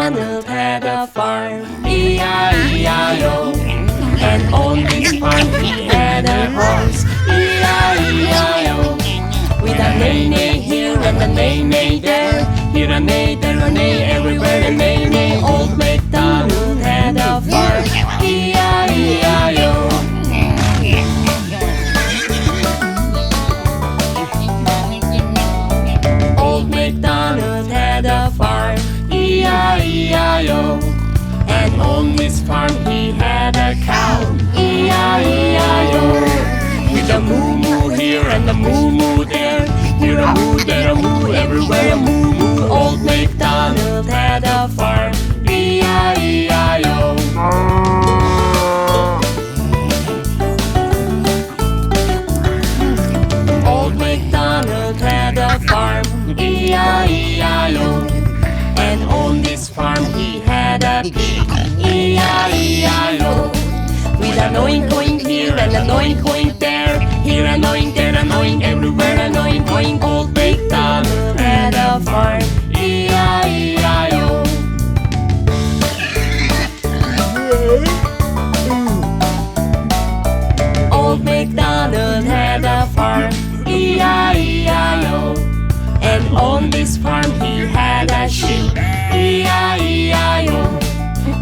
MacDonald had a farm, E-I-E-I-O. And on this farm he had a horse, E-I-E-I-O. With a neigh-neigh here and a neigh-neigh there, here a neigh, there a neigh, everywhere a neigh-neigh. Old MacDonald had a farm, E-I-E-I-O. Old MacDonald had a farm, E-I-E-I-O. And on this farm he had a cow, E-I-E-I-O. With a moo-moo here and a moo-moo there, here a moo, there a moo, everywhere a moo-moo. Old MacDonald had a farm, E-I-E-I-O. Old MacDonald had a farm, E-I-E-I-O. And on this farm he had a pig, E-I-E-I-O. With an oink oink here and an oink oink there, here an oink, there an oink, everywhere an oink oink. Old MacDonald had a farm, E-I-E-I-O. Old MacDonald had a farm, E-I-E-I-O. And on this farm he had a sheep, E-I-E-I-O.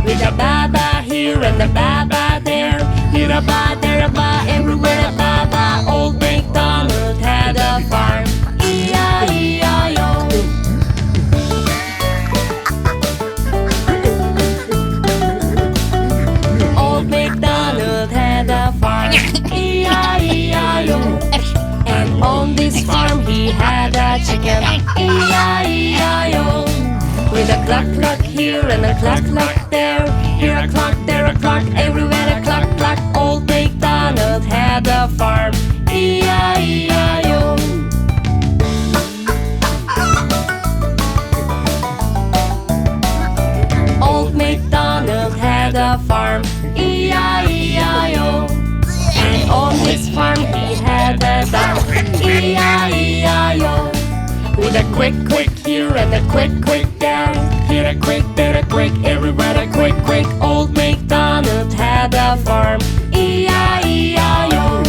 With a ba-ba here and a ba-ba there, here a ba, there a ba, everywhere a ba-ba. Old MacDonald had a farm, E-I-E-I-O. Old MacDonald had a farm, E-I-E-I-O. And on this farm he had a chicken, E-I-E-I-O. With a cluck cluck here and a cluck cluck there, here a cluck, there a cluck, everywhere a cluck cluck. Old MacDonald had a farm, E-I-E-I-O. Old MacDonald had a farm, E-I-E-I-O. And on his farm he had a duck, E-I-E-I-O. With a quick quick here and a quick quick there, here a quick, there a quick, everywhere a quick quick. Old MacDonald had a farm, E-I-E-I-O.